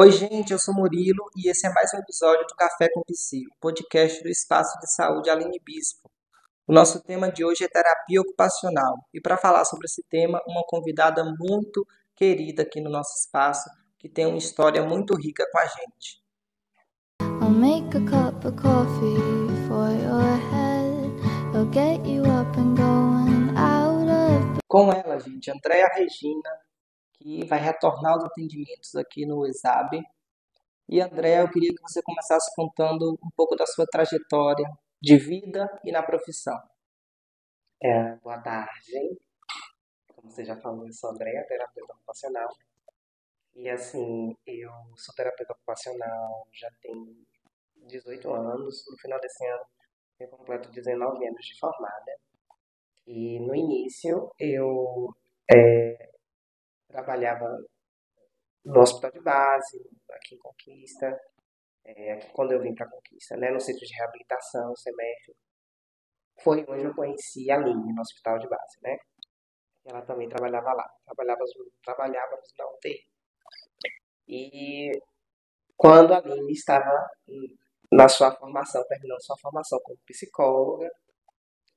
Oi, gente, eu sou Murilo e esse é mais um episódio do Café com Psi, o podcast do Espaço de Saúde Aline Bispo. O nosso tema de hoje é terapia ocupacional e para falar sobre esse tema, uma convidada muito querida aqui no nosso espaço, que tem uma história muito rica com a gente. I'll make a cup of coffee for your head. I'll get you up and going out of Com ela, gente, Andréa Regina, que vai retornar aos atendimentos aqui no ESAB. E Andréa, eu queria que você começasse contando um pouco da sua trajetória de vida e na profissão. Boa tarde. Como você já falou, eu sou Andréa, terapeuta ocupacional. E assim, eu sou terapeuta ocupacional já tem 18 anos. No final desse ano, eu completo 19 anos de formada. E no início, eu trabalhava no hospital de base, aqui em Conquista. Aqui quando eu vim para Conquista, né, no centro de reabilitação, CMF, foi onde eu conheci a Aline, no hospital de base, né? Ela também trabalhava lá. Trabalhávamos na UTI. E quando a Aline estava na sua formação, terminando sua formação como psicóloga,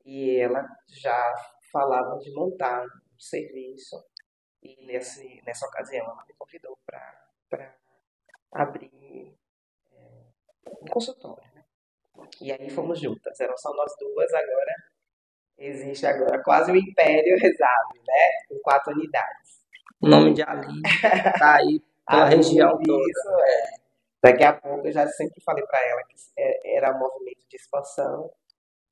e ela já falava de montar um serviço, e nessa ocasião ela me convidou para abrir um consultório, né? E aí fomos juntas, eram só nós duas, agora existe agora quase o Império Exame, né? Com 4 unidades. O nome de Aline está aí pela região toda. Isso, Daqui a pouco eu já sempre falei para ela que era um movimento de expansão.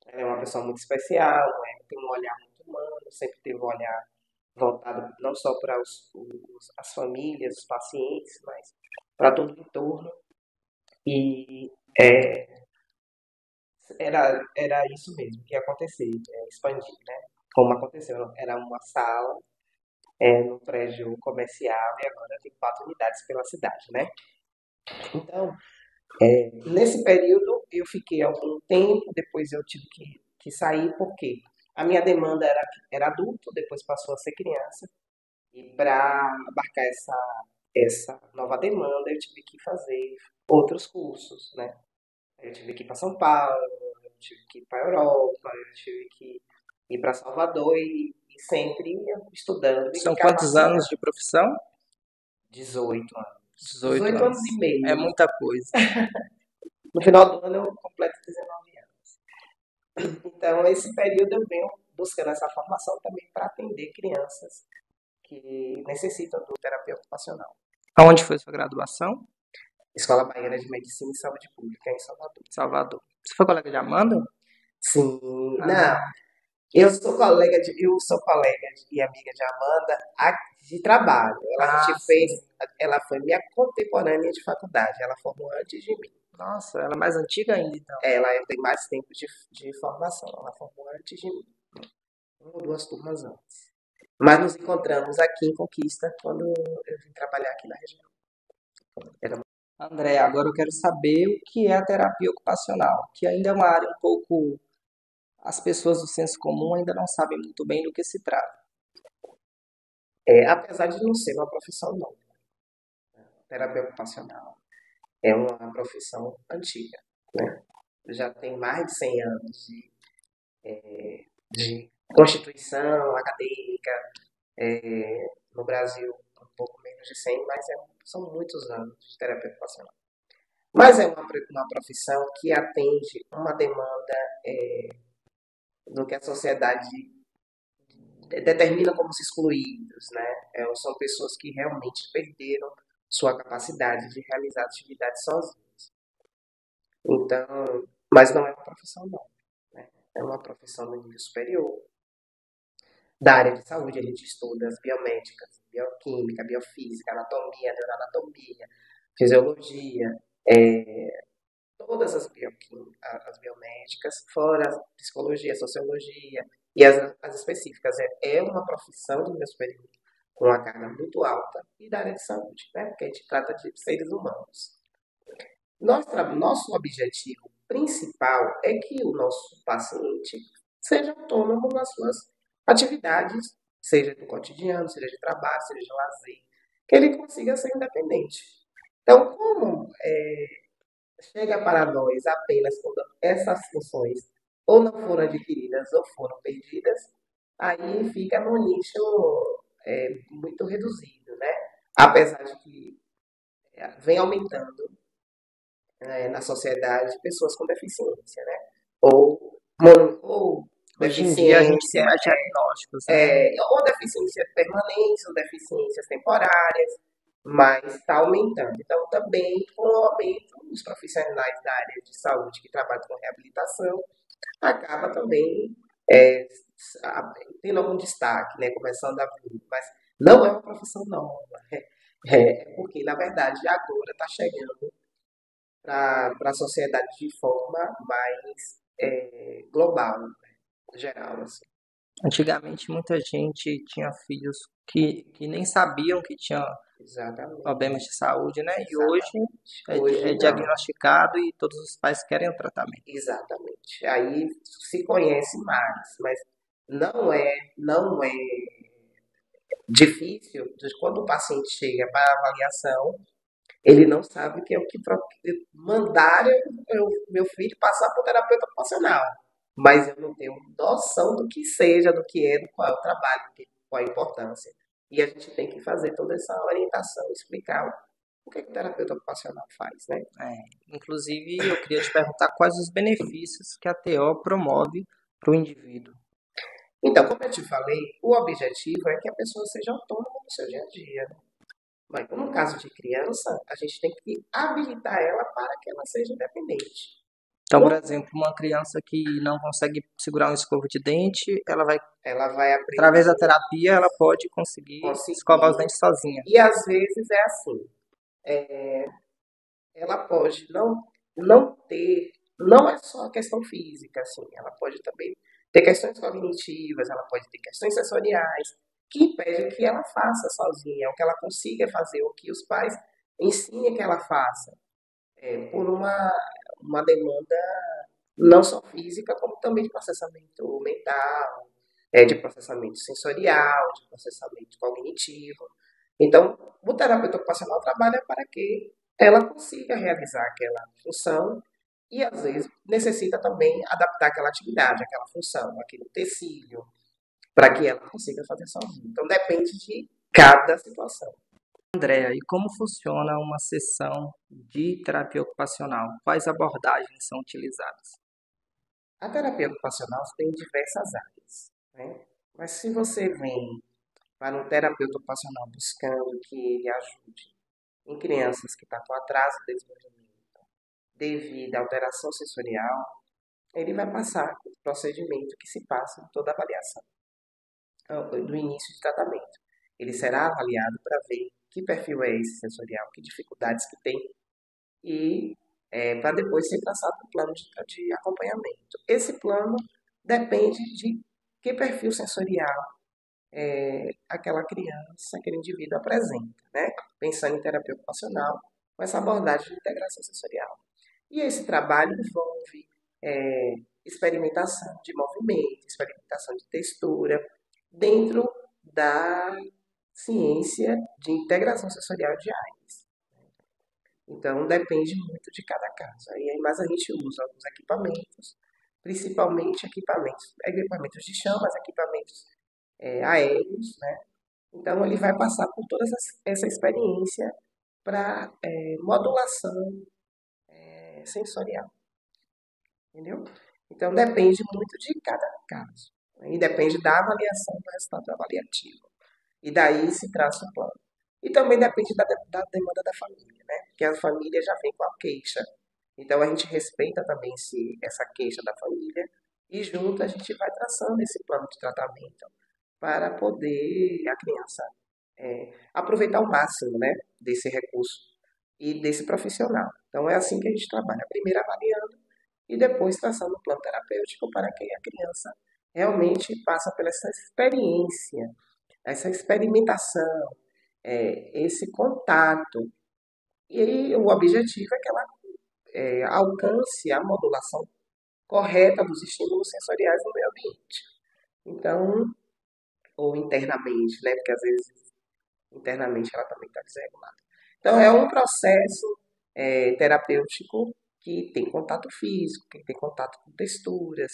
Ela é uma pessoa muito especial, né? Tem um olhar muito humano, sempre teve um olhar voltado não só para as famílias, os pacientes, mas para todo o entorno. E era isso mesmo que ia acontecer, expandir, né? Como aconteceu, era uma sala no prédio comercial e agora tem 4 unidades pela cidade, né? Então, nesse período eu fiquei algum tempo, depois eu tive que sair, porque a minha demanda era adulto, depois passou a ser criança, e para abarcar essa nova demanda eu tive que fazer outros cursos, né? Eu tive que ir para São Paulo, eu tive que ir para a Europa, eu tive que ir para Salvador e sempre estudando e São me quantos anos capacitando. de profissão? 18 anos. 18 18 anos. anos e meio. É muita coisa. No final do ano eu completo 19 anos. Então, esse período eu venho buscando essa formação também para atender crianças que necessitam de terapia ocupacional. Aonde foi sua graduação? Escola Baiana de Medicina e Saúde Pública, em Salvador. Salvador. Você foi colega de Amanda? Sim, não. Eu sou colega e amiga de Amanda de trabalho. Ela foi minha contemporânea de faculdade. Ela formou antes de mim. Nossa, ela é mais antiga ainda, então. Ela tem mais tempo de formação. Ela formou antes de mim. 1 ou 2 turmas antes. Mas nos encontramos aqui em Conquista quando eu vim trabalhar aqui na região. André, agora eu quero saber o que é a terapia ocupacional, que ainda é uma área um pouco. As pessoas do senso comum ainda não sabem muito bem do que se trata. Apesar de não ser uma profissão nova, terapia ocupacional é uma profissão antiga, né? Já tem mais de 100 anos de constituição acadêmica, no Brasil um pouco menos de 100, mas são muitos anos de terapia ocupacional. Mas é uma profissão que atende uma demanda do que a sociedade determina como se excluídos, né? São pessoas que realmente perderam sua capacidade de realizar atividades sozinhas. Então, mas não é uma profissão nova, né? É uma profissão no nível superior. Da área de saúde, a gente estuda as biomédicas, bioquímica, biofísica, anatomia, neuroanatomia, fisiologia, todas as biomédicas, fora a psicologia, a sociologia e as específicas. É uma profissão de nível superior com uma carga muito alta e da área de saúde, né? Porque a gente trata de seres humanos. Nosso objetivo principal é que o nosso paciente seja autônomo nas suas atividades, seja do cotidiano, seja de trabalho, seja de lazer, que ele consiga ser independente. Então, como chega para nós apenas quando essas funções ou não foram adquiridas ou foram perdidas, aí fica no nicho muito reduzido, né? Apesar de que vem aumentando na sociedade pessoas com deficiência, né? Ou Hoje em dia a gente tem deficiência, mais diagnósticos, né? ou deficiências permanentes, ou deficiências temporárias, mas está aumentando. Então, também com o aumento dos profissionais da área de saúde que trabalham com reabilitação, acaba também é, tendo algum destaque, né, começando a vir, mas não é uma profissão nova, porque, na verdade, agora está chegando para a sociedade de forma mais global, né, geral, assim. Antigamente muita gente tinha filhos que nem sabiam que tinham Exatamente, problemas de saúde, né? E hoje exatamente. Hoje é não. diagnosticado e todos os pais querem o tratamento. Exatamente. Aí se conhece mais, mas não é difícil quando o paciente chega para avaliação, ele não sabe que é o que mandaram meu filho passar por terapeuta ocupacional. Mas eu não tenho noção do que seja, do que é, do qual é o trabalho, qual é a importância. E a gente tem que fazer toda essa orientação, explicar o que o terapeuta ocupacional faz, né? Inclusive, eu queria te perguntar quais os benefícios que a TO promove para o indivíduo. Então, como eu te falei, o objetivo é que a pessoa seja autônoma no seu dia a dia. Mas no caso de criança, a gente tem que habilitar ela para que ela seja independente. Então, por No- exemplo, uma criança que não consegue segurar um escova de dente, ela vai, Ela vai através da aprender, terapia, ela pode conseguir escovar os conseguir. dentes sozinha. E às vezes é assim, ela pode não ter, não é só questão física, assim, ela pode também ter questões cognitivas, ela pode ter questões sensoriais, que impedem que ela faça sozinha, ou que ela consiga fazer, ou que os pais ensinem que ela faça, por uma demanda não só física, como também de processamento mental, de processamento sensorial, de processamento cognitivo. Então, o terapeuta ocupacional trabalha para que ela consiga realizar aquela função e, às vezes, necessita também adaptar aquela atividade, aquela função, aquele utensílio, para que ela consiga fazer sozinha. Então, depende de cada situação. Andréa, e como funciona uma sessão de terapia ocupacional? Quais abordagens são utilizadas? A terapia ocupacional tem diversas áreas, né? Mas se você vem para um terapeuta ocupacional buscando que ele ajude em crianças que estão com atraso de desenvolvimento devido à alteração sensorial, ele vai passar o procedimento que se passa em toda avaliação, do início de tratamento. Ele será avaliado para ver que perfil é esse sensorial, que dificuldades que tem e para depois ser traçado um plano de acompanhamento. Esse plano depende de que perfil sensorial aquela criança, aquele indivíduo apresenta, né? Pensando em terapia ocupacional, com essa abordagem de integração sensorial. E esse trabalho envolve é, experimentação de movimento, experimentação de textura, dentro da ciência de integração sensorial de AIDS. Então, depende muito de cada caso. Aí, mas a gente usa alguns equipamentos, principalmente equipamentos de chão, mas equipamentos aéreos, né? Então, ele vai passar por toda essa experiência para modulação sensorial, entendeu? Então, depende muito de cada caso. Né? E depende da avaliação do resultado avaliativo. E daí se traça o plano. E também depende da demanda da família, né? Porque a família já vem com a queixa. Então, a gente respeita também essa queixa da família e junto a gente vai traçando esse plano de tratamento para poder a criança aproveitar o máximo, né, desse recurso e desse profissional. Então é assim que a gente trabalha, primeiro avaliando e depois traçando um plano terapêutico para que a criança realmente passe pela essa experiência, essa experimentação, esse contato. E aí, o objetivo é que ela alcance a modulação correta dos estímulos sensoriais no meio ambiente. Então, ou internamente, né? Porque às vezes internamente ela também está desregulada. Então, é um processo terapêutico que tem contato físico, que tem contato com texturas,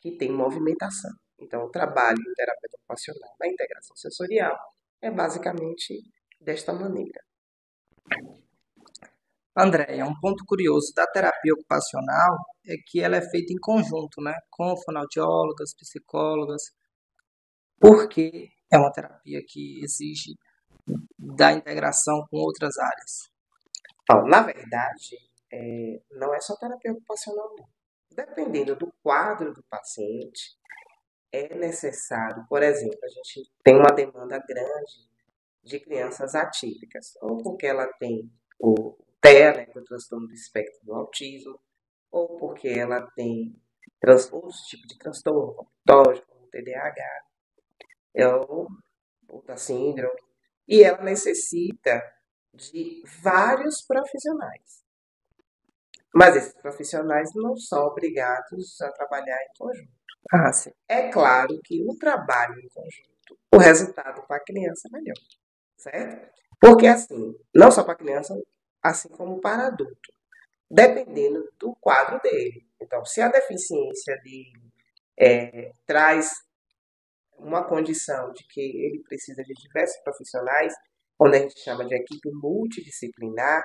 que tem movimentação. Então, o trabalho do terapeuta ocupacional na integração sensorial é basicamente desta maneira. Andréia, um ponto curioso da terapia ocupacional é que ela é feita em conjunto, né, com fonoaudiólogas, psicólogas, porque é uma terapia que exige da integração com outras áreas. Ó, na verdade, não é só terapia ocupacional, não. Dependendo do quadro do paciente, é necessário, por exemplo, a gente tem uma demanda grande de crianças atípicas, ou porque ela tem o TEA, né, que é o transtorno do espectro do autismo, ou porque ela tem outros tipos de transtorno, como TOD, como TDAH, ou outra síndrome, e ela necessita de vários profissionais. Mas esses profissionais não são obrigados a trabalhar em conjunto. Ah, sim. É claro que o trabalho em conjunto, o resultado para a criança é melhor, certo? Porque assim, não só para a criança, assim como para adulto, dependendo do quadro dele. Então, se a deficiência dele traz uma condição de que ele precisa de diversos profissionais, quando a gente chama de equipe multidisciplinar,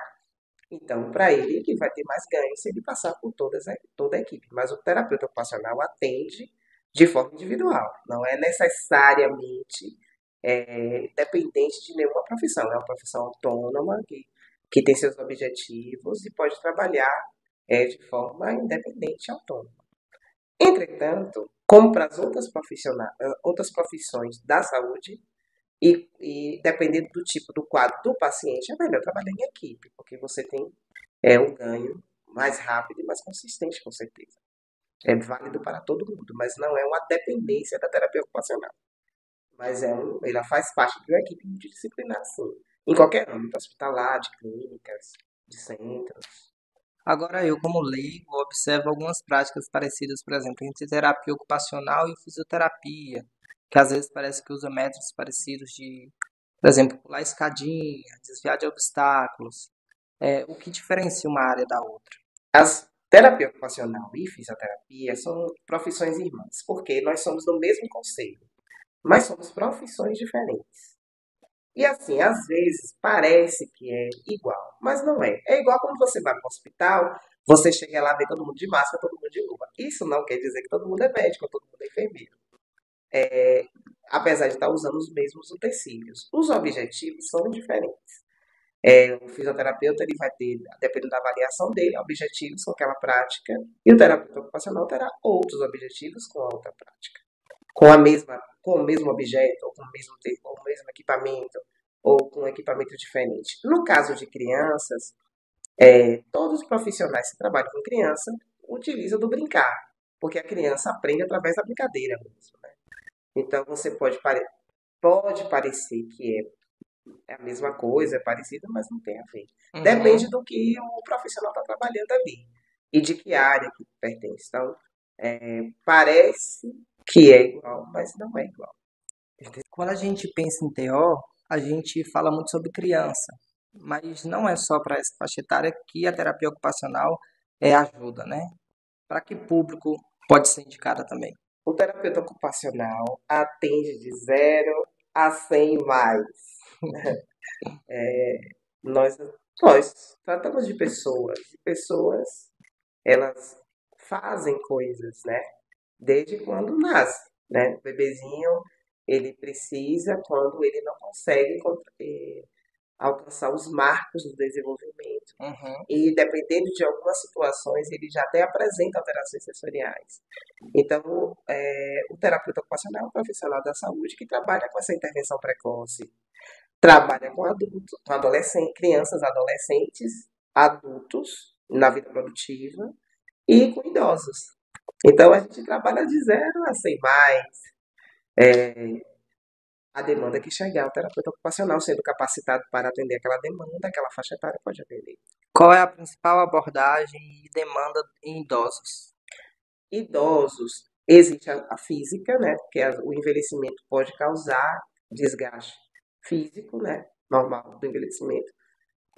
então, para ele vai ter mais ganho se ele passar por toda a equipe. Mas o terapeuta ocupacional atende de forma individual. Não é necessariamente dependente de nenhuma profissão. É uma profissão autônoma que tem seus objetivos e pode trabalhar de forma independente e autônoma. Entretanto, como para as outras profissões da saúde, e dependendo do tipo do quadro do paciente, é melhor trabalhar em equipe, porque você tem um ganho mais rápido e mais consistente, com certeza. É válido para todo mundo, mas não é uma dependência da terapia ocupacional. Mas ela faz parte de uma equipe multidisciplinar, sim. Em qualquer âmbito, hospitalar, de clínicas, de centros. Agora, eu, como leigo, observo algumas práticas parecidas, por exemplo, entre terapia ocupacional e fisioterapia, que às vezes parece que usa métodos parecidos de, por exemplo, pular escadinha, desviar de obstáculos. O que diferencia uma área da outra? As terapia ocupacional e fisioterapia são profissões irmãs, porque nós somos do mesmo conselho, mas somos profissões diferentes. E assim, às vezes parece que é igual, mas não é. É igual quando você vai para o hospital, você chega lá, vê todo mundo de máscara, todo mundo de luva. Isso não quer dizer que todo mundo é médico, todo mundo é enfermeiro. Apesar de estar usando os mesmos utensílios. Os objetivos são diferentes. O fisioterapeuta ele vai ter, dependendo da avaliação dele, objetivos com aquela prática, e o terapeuta ocupacional terá outros objetivos com a outra prática. Com o mesmo objeto, ou com o mesmo equipamento, ou com um equipamento diferente. No caso de crianças, todos os profissionais que trabalham com criança utilizam do brincar, porque a criança aprende através da brincadeira mesmo, né? Então você pode parecer que é a mesma coisa, é parecido, mas não tem a ver. Depende do que o profissional está trabalhando ali e de que área que pertence. Então, parece que é igual, mas não é igual. Quando a gente pensa em TO, a gente fala muito sobre criança, mas não é só para essa faixa etária que a terapia ocupacional ajuda, né? Para que público pode ser indicada também? O terapeuta ocupacional atende de 0 a 100 mais. Nós, nós tratamos de pessoas, e pessoas elas fazem coisas, né? Desde quando nasce, né? O bebezinho, ele precisa quando ele não consegue alcançar os marcos do desenvolvimento. Uhum. E dependendo de algumas situações, ele já até apresenta alterações sensoriais. Então, o terapeuta ocupacional é um profissional da saúde que trabalha com essa intervenção precoce, trabalha com adultos, com adolescentes, crianças, adolescentes, adultos na vida produtiva e com idosos. Então a gente trabalha de 0 a 100 mais. A demanda que chegar, o terapeuta ocupacional sendo capacitado para atender aquela demanda, aquela faixa etária pode atender. Qual é a principal abordagem e demanda em idosos? Idosos, existe a física, né? Porque o envelhecimento pode causar desgaste físico, né? Normal do envelhecimento.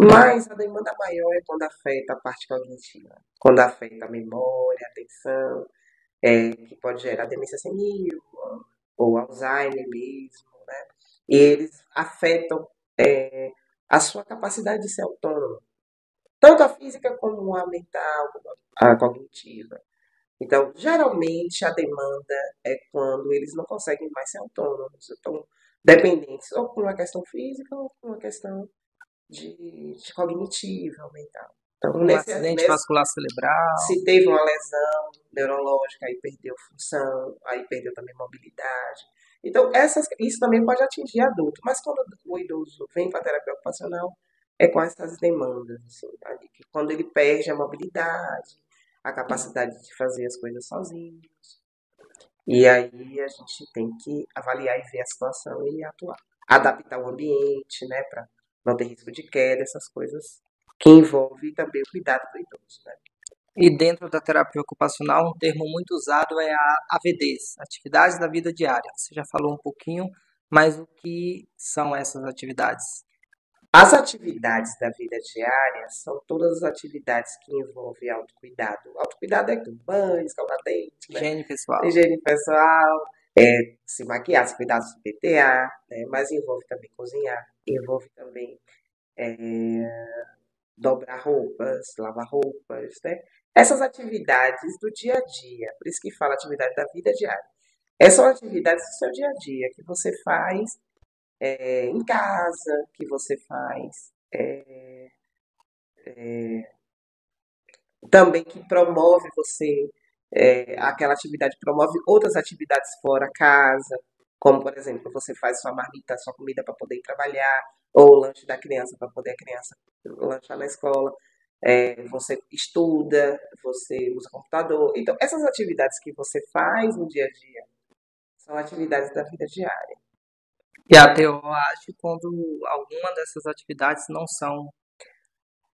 Mas a demanda maior é quando afeta a parte cognitiva, quando afeta a memória, a atenção, que pode gerar demência senil ou Alzheimer mesmo, né? E eles afetam é, a sua capacidade de ser autônomo, tanto a física como a mental, como a cognitiva. Então, geralmente a demanda é quando eles não conseguem mais ser autônomos, estão dependentes ou por uma questão física ou por uma questão de cognitiva ou mental. Então, Um acidente vascular cerebral. se teve uma lesão neurológica, aí perdeu função, aí perdeu também mobilidade. Então, isso também pode atingir adulto, mas quando o idoso vem para a terapia ocupacional, é com essas demandas, assim, que quando ele perde a mobilidade, a capacidade de fazer as coisas sozinho. E aí a gente tem que avaliar e ver a situação e atuar. Adaptar o ambiente, né, para não ter risco de queda, essas coisas que envolve também o cuidado do idoso, né? E dentro da terapia ocupacional, um termo muito usado é a AVDs, atividades da vida diária. Você já falou um pouquinho, mas o que são essas atividades? As atividades da vida diária são todas as atividades que envolvem autocuidado. Autocuidado é com banho, escovar dente, né? Higiene pessoal. Higiene pessoal, se maquiar, se cuidar do PTA, né? Mas envolve também cozinhar, envolve também dobrar roupas, lavar roupas, né? Essas atividades do dia a dia, por isso que fala atividade da vida diária. Essas são atividades do seu dia a dia que você faz em casa, que você faz também que promove você, aquela atividade promove outras atividades fora casa, como por exemplo, você faz sua marmita, sua comida para poder ir trabalhar, ou o lanche da criança para poder a criança lanchar na escola. Você estuda, você usa computador. Então, essas atividades que você faz no dia a dia são atividades da vida diária. E até eu acho quando alguma dessas atividades não são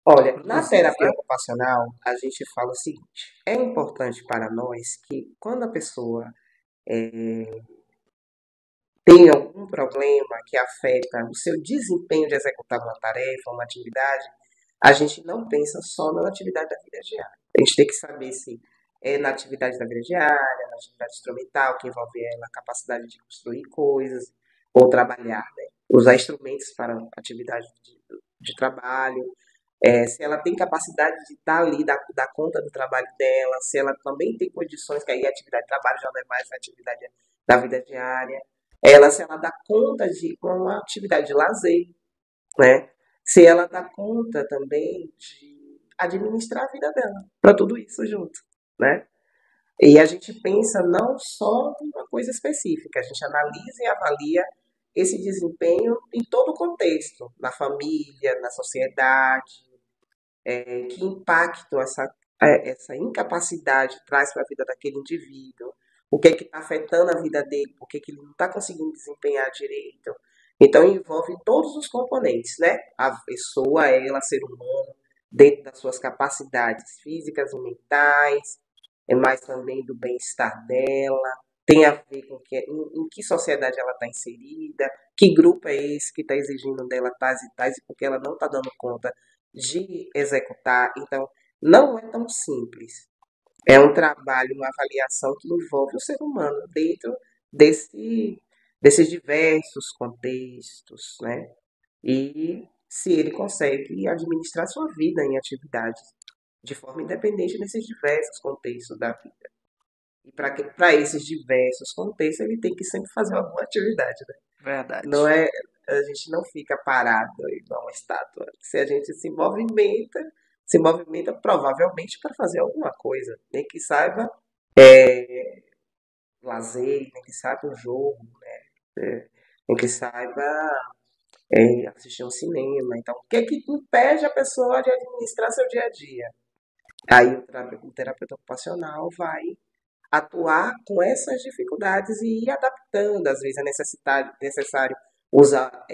Olha, na produzidas, terapia né? ocupacional, a gente fala o seguinte: é importante para nós que quando a pessoa tem algum problema que afeta o seu desempenho de executar uma tarefa, uma atividade, a gente não pensa só na atividade da vida diária. A gente tem que saber se é na atividade da vida diária, na atividade instrumental, que envolve ela a capacidade de construir coisas ou trabalhar, né? Usar instrumentos para atividade de trabalho, se ela tem capacidade de estar ali, dar conta do trabalho dela, se ela também tem condições, que aí a atividade de trabalho já não é mais a atividade da vida diária, se ela dá conta de uma atividade de lazer, né? Se ela dá conta também de administrar a vida dela, para tudo isso junto, né? E a gente pensa não só em uma coisa específica, a gente analisa e avalia esse desempenho em todo o contexto, na família, na sociedade, que impacto essa incapacidade traz para a vida daquele indivíduo, o que é que está afetando a vida dele, por que ele não está conseguindo desempenhar direito. Então envolve todos os componentes, né? A pessoa, ela, ser humano, dentro das suas capacidades físicas e mentais, mas também do bem-estar dela, tem a ver com em que sociedade ela está inserida, que grupo é esse que está exigindo dela tais e tais, e porque ela não está dando conta de executar. Então, não é tão simples. É um trabalho, uma avaliação que envolve o ser humano dentro desse, desses diversos contextos, né? E se ele consegue administrar sua vida em atividades de forma independente nesses diversos contextos da vida. E para esses diversos contextos, ele tem que sempre fazer alguma atividade, né? Verdade. Não é, a gente não fica parado igual uma estátua. Se a gente se movimenta provavelmente para fazer alguma coisa, nem que saiba lazer, nem que saiba um jogo, nem que saiba assistir um cinema. Então, o que é que impede a pessoa de administrar seu dia a dia? Aí o terapeuta ocupacional vai atuar com essas dificuldades e ir adaptando. Às vezes é necessário usar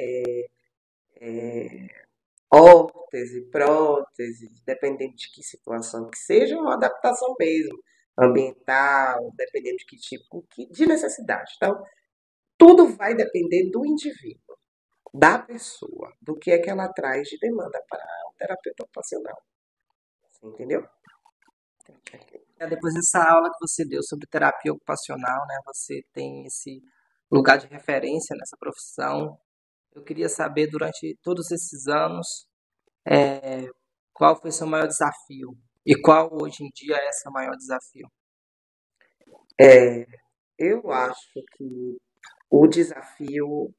órtese, prótese, dependendo de que situação que seja, uma adaptação mesmo, ambiental, dependendo de que tipo, de necessidade. Então, tudo vai depender do indivíduo. da pessoa, do que é que ela traz de demanda para o terapeuta ocupacional. Você entendeu? Depois dessa aula que você deu sobre terapia ocupacional, né, você tem esse lugar de referência nessa profissão. Eu queria saber, durante todos esses anos, qual foi seu maior desafio e qual hoje em dia é seu maior desafio. É, eu acho que o desafio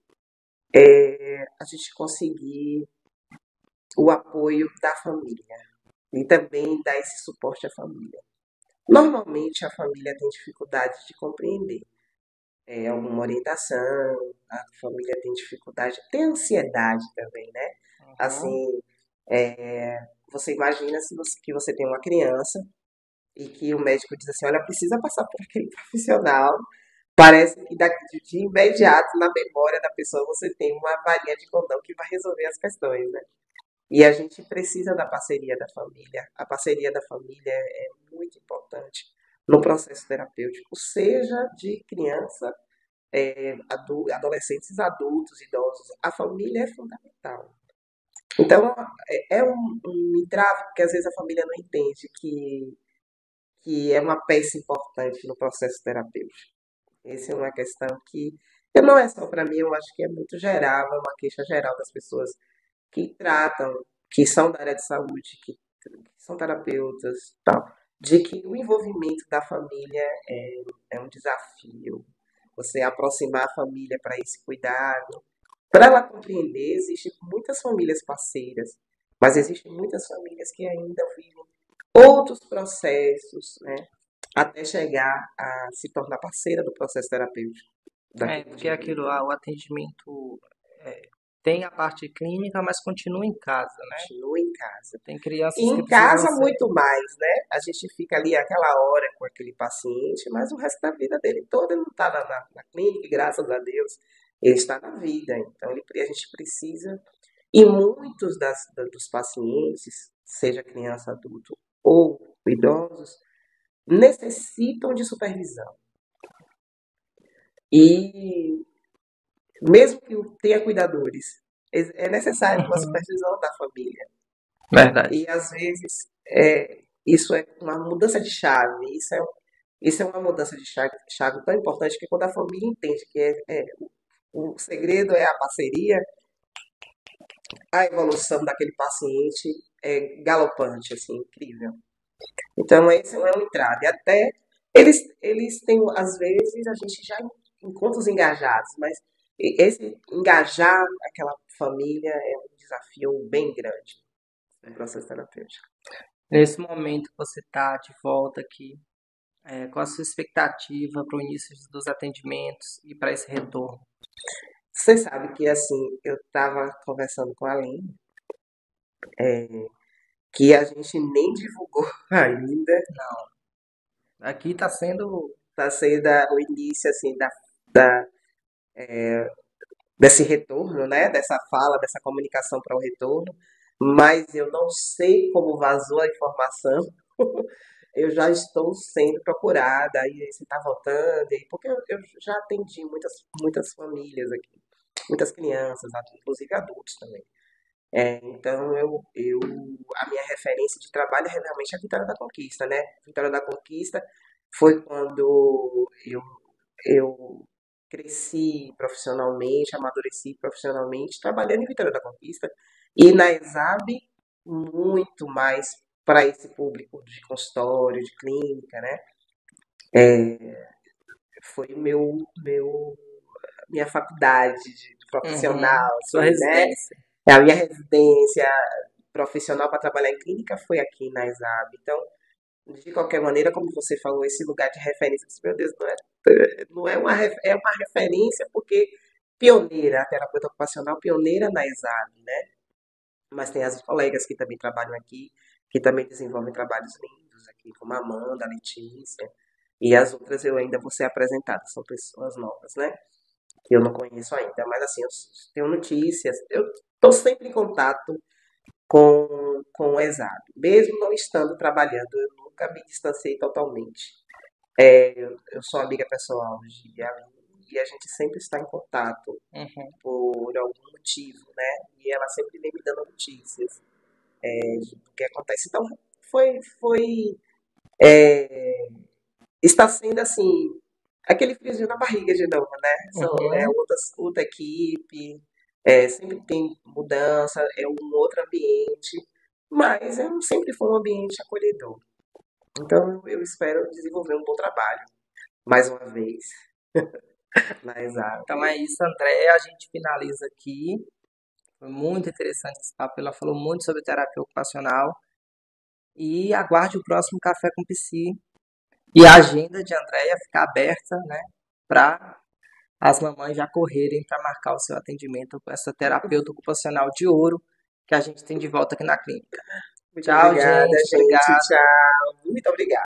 é a gente conseguir o apoio da família e também dar esse suporte à família. Normalmente a família tem dificuldade de compreender alguma orientação, a família tem dificuldade, tem ansiedade também, né? Uhum. Assim, é, você imagina se você, que você tem uma criança e que o médico diz assim, olha, precisa passar por aquele profissional. Parece que de imediato na memória da pessoa você tem uma varinha de condão que vai resolver as questões, né? E a gente precisa da parceria da família. A parceria da família é muito importante no processo terapêutico, seja de criança, adolescentes, adultos, idosos. A família é fundamental. Então, é um entrave, porque às vezes a família não entende que é uma peça importante no processo terapêutico. Essa é uma questão que não é só para mim, eu acho que é muito geral, é uma queixa geral das pessoas que tratam, que são da área de saúde, que são terapeutas, tal, de que o envolvimento da família é um desafio. Você aproximar a família para esse cuidado, para ela compreender, existem muitas famílias parceiras, mas existem muitas famílias que ainda vivem outros processos, né, até chegar a se tornar parceira do processo terapêutico daquele Porque é aquilo, indivíduo. o atendimento é, tem a parte clínica, mas continua em casa, né? Continua em casa. Tem E crianças que em precisam casa, ser. muito mais, né? A gente fica ali aquela hora com aquele paciente, mas o resto da vida dele toda ele não está na clínica, e graças a Deus, ele está na vida. Então, a gente precisa. E muitos dos pacientes, seja criança, adulto ou idosos, necessitam de supervisão. E mesmo que tenha cuidadores, é necessário uma supervisão da família. Verdade. E às vezes isso é uma mudança de chave. Isso é uma mudança de chave tão importante que quando a família entende que o segredo é a parceria, a evolução daquele paciente é galopante, assim, incrível. Então esse é um entrave. Até eles têm, às vezes, a gente já encontra os engajados, mas esse engajar aquela família é um desafio bem grande no processo terapêutico. Nesse momento que você está de volta aqui, qual a sua expectativa para o início dos atendimentos e para esse retorno? Você sabe que assim, eu estava conversando com a Aline, que a gente nem divulgou ainda, Aqui está sendo. está sendo o início assim da- desse retorno, né? Dessa fala, dessa comunicação para o retorno, mas eu não sei como vazou a informação. Eu já estou sendo procurada, aí você está voltando, porque eu já atendi muitas famílias aqui, muitas crianças, inclusive adultos também. Então, a minha referência de trabalho é realmente a Vitória da Conquista, né? Vitória da Conquista foi quando eu cresci profissionalmente, amadureci profissionalmente, trabalhando em Vitória da Conquista. E na ESAB, muito mais para esse público de consultório, de clínica, né? Foi minha faculdade de Uhum. profissional, Sua assim, né? residência. A minha residência profissional para trabalhar em clínica foi aqui na ESAB. Então, de qualquer maneira, como você falou, esse lugar de referência, meu Deus, não é é uma referência porque pioneira, a terapeuta ocupacional pioneira na ESAB, né? Mas tem as colegas que também trabalham aqui, que também desenvolvem trabalhos lindos aqui, como a Amanda, a Letícia, e as outras eu ainda vou ser apresentada, são pessoas novas, né? Que eu não conheço ainda, mas assim, eu tenho notícias, eu estou sempre em contato com o ESAB. Mesmo não estando trabalhando, eu nunca me distanciei totalmente. Eu sou amiga pessoal de Aline e a gente sempre está em contato por algum motivo, né? E ela sempre vem me dando notícias do que acontece. Então, foi, está sendo assim, aquele friozinho na barriga de novo, né? É outra equipe, sempre tem mudança, é um outro ambiente, mas sempre foi um ambiente acolhedor. Então, eu espero desenvolver um bom trabalho, mais uma vez, na Exato. Então é isso, André. A gente finaliza aqui. Foi muito interessante esse papo. Ela falou muito sobre terapia ocupacional. E aguarde o próximo Café com Psi. E a agenda de Andréia ficar aberta, né? Para as mamães já correrem para marcar o seu atendimento com essa terapeuta ocupacional de ouro que a gente tem de volta aqui na clínica. Muito Tchau, obrigada, gente. gente. Obrigado. Tchau. Muito obrigada.